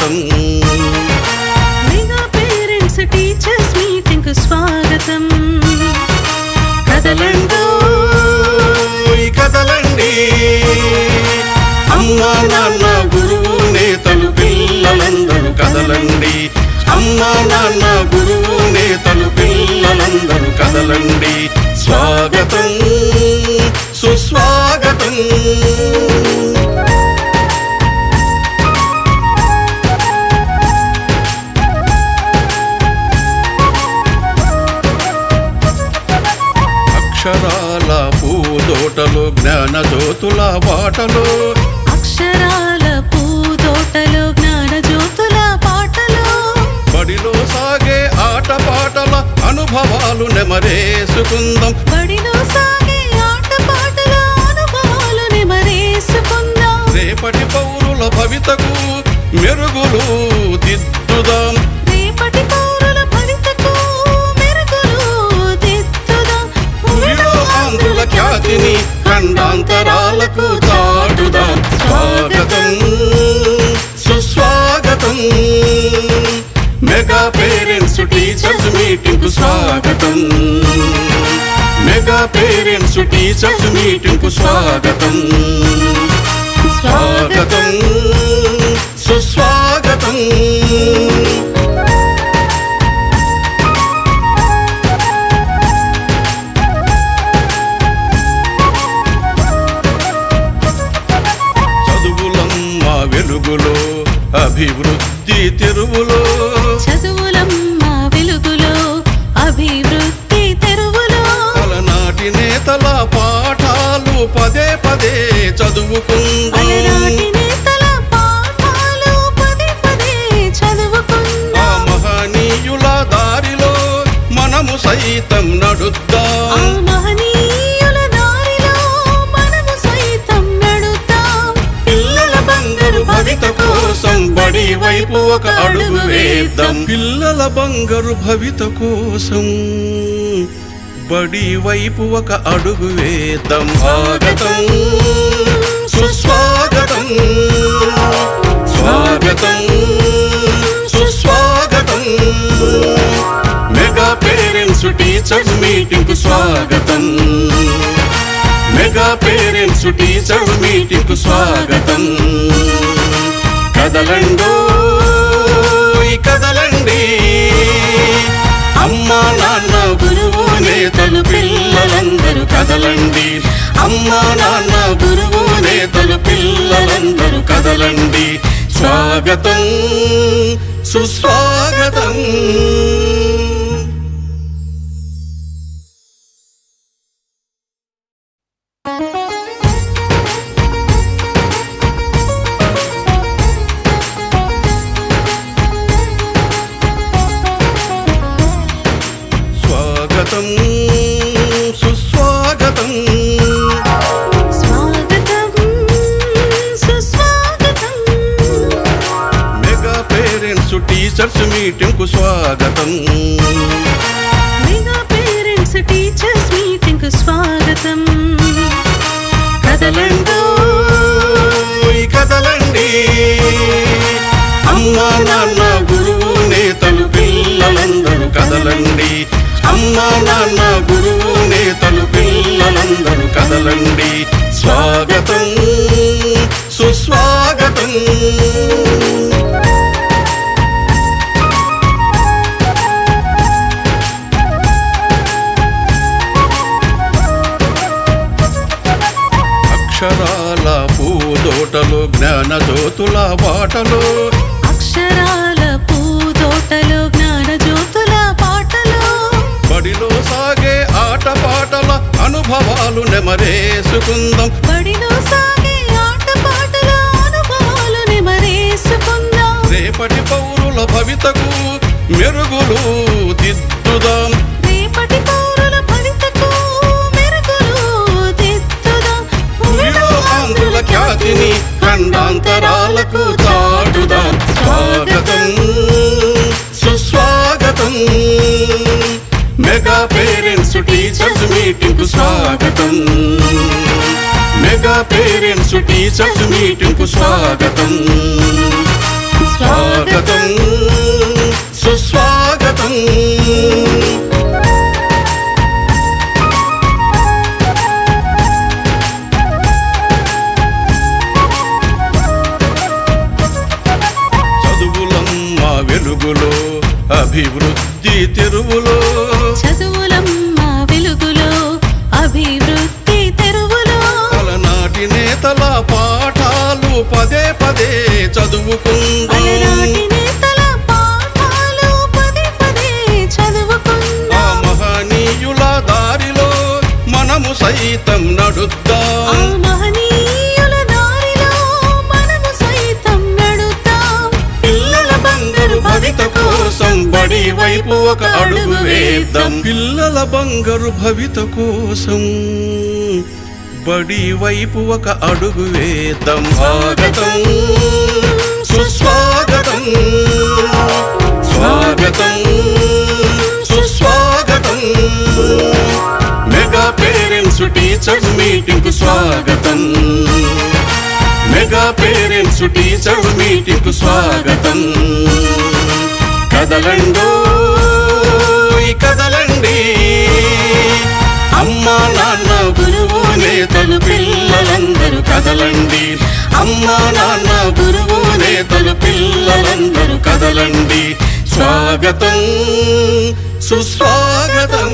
స్వాగతం mega parents teachers meeting కు స్వాగతం కదలండి కదలండి అమ్మా నాన్న గురువు నేతలు పిల్లలందరూ కదలండి అమ్మా నాన్న గురువు నేతలు పిల్లలందరూ కదలండి స్వాగతం సుస్వాగతం అక్షరాల పూదోటలో జ్ఞాన జ్యోతుల బాటలో అక్షరాల పూదోటలో జ్ఞాన జ్యోతుల పాటలో బడిలో సాగే ఆట పాటల అనుభవాలు నెమరేసుకుందాం బడిలో సాగే ఆట పాటల అనుభవాలు నెమరేసుకుందాం రేపటి పౌరుల భవితకు మెరుగులు దిద్దుదాం రేపటి పౌరుల భవితకు మెరుగులు దిద్దుదాం భూమిలో ఆంధ్రుల ఖ్యాతిని ఖండాంతరాలకు చాటుదాం స్వాగతం సుస్వాగతం మెగా పేరెంట్స్ టీచర్స్ మీటింగ్ కు స్వాగతం మెగా పేరెంట్స్ టీచర్స్ మీటింగ్ కు స్వాగతం స్వాగతం సుస్వాగతం చదువులమ్మ వెలుగులో అభివృద్ధి తెరువులో చదువులమ్మ వెలుగులో అభివృద్ధి తెరువులో అలనాటి నేతల పాఠాలు పదే పదే చదువుకుందాం అలనాటి నేతల పాఠాలు పదే పదే చదువుకుందాం ఆ మహనీయుల దారిలో మనము సైతం నడుద్దాం ఆ మహనీయుల దారిలో మనము సైతం నడుద్దాం పిల్లల బంగారు భవిత కోసం బడి వైపు ఒక అడుగు వేద్దాం పిల్లల బంగారు భవిత కోసం బడి వైపు ఒక అడుగు వేద్దాం స్వాగతం సుస్వాగతం స్వాగతం సుస్వాగతం మెగా పేరెంట్స్ టీచర్స్ మీటింగ్ కు స్వాగతం మెగా పేరెంట్స్ టీచర్స్ మీటింగ్ కు స్వాగతం కదలండో కదలండి అమ్మా నాన్న గురువు నేతలు పిల్లలందరూ కదలండి అమ్మా నాన్న గురువు నేతలు పిల్లలందరూ కదలండి స్వాగతం సుస్వాగతం స్వాగతం సుస్వాగతం స్వాగతం సుస్వాగతం మెగా పేరెంట్స్ టీచర్స్ మీటింగ్ కు స్వాగతం మెగా పేరెంట్స్ టీచర్స్ మీటింగ్ కు స్వాగతం కదలండి కదలండి అమ్మా నాన్న గురువు నేతలు పిల్లలందరూ కదలండి అమ్మా నాన్న గురువు నేతలు పిల్లలందరూ కదలండి స్వాగతం సుస్వాగతం అక్షరాల పూదోటలో జ్ఞాన జ్యోతుల బాటలో అక్షరాల పూదోటలో జ్ఞాన జ్యోతుల పాటలో బడిలో సాగే ఆట పాటల అనుభవాలు నెమరేసుకుందాం బడిలో సాగే ఆట పాటల అనుభవాలు నెమరేసుకుందాం రేపటి పౌరుల భవితకు మెరుగులు దిద్దుదాం రేపటి పౌరుల భవితకు మెరుగులు దిద్దుదాం భూమిలో ఆంధ్రుల ఖ్యాతిని ఖండాంతరాలకు చాటుదాం స్వాగతం సుస్వాగతం మెగా పేరెంట్స్ టీచర్స్ మీటింగ్ కు స్వాగతం మెగా పేరెంట్స్ టీచర్స్ మీటింగ్ కు స్వాగతం స్వాగతం సుస్వాగతం. చదువులమ్మ వెలుగులో అభివృద్ధి తెరువులో, చదువులమ్మ వెలుగులో అభివృద్ధి తెరువులో, అలనాటి నేతల పాఠాలు పదే పదే చదువుకుందాం. అలనాటి నేతల పాఠాలు పదే పదే చదువుకుందాం. ఆ మహనీయుల దారిలో మనము సైతం నడుద్దాం. ఆ మహనీయుల దారిలో మనము సైతం నడుద్దాం. పిల్లల బంగారు భవిత కోసం బడి వైపు ఒక అడుగు వేద్దాం. పిల్లల బంగారు భవిత కోసం బడి వైపు ఒక అడుగు వేద్దాం. స్వాగతం సుస్వాగతం స్వాగతం సుస్వాగతం. మెగా పేరెంట్స్ టీచర్స్ మీటింగ్ కు స్వాగతం. మెగా పేరెంట్స్ టీచర్స్ మీటింగ్ కు స్వాగతం. కదలండో కదలండి, అమ్మా నాన్న గురువు నేతలు పిల్లలందరూ కదలండి. అమ్మా నాన్న గురువు నేతలు పిల్లలందరూ కదలండి. స్వాగతం సుస్వాగతం.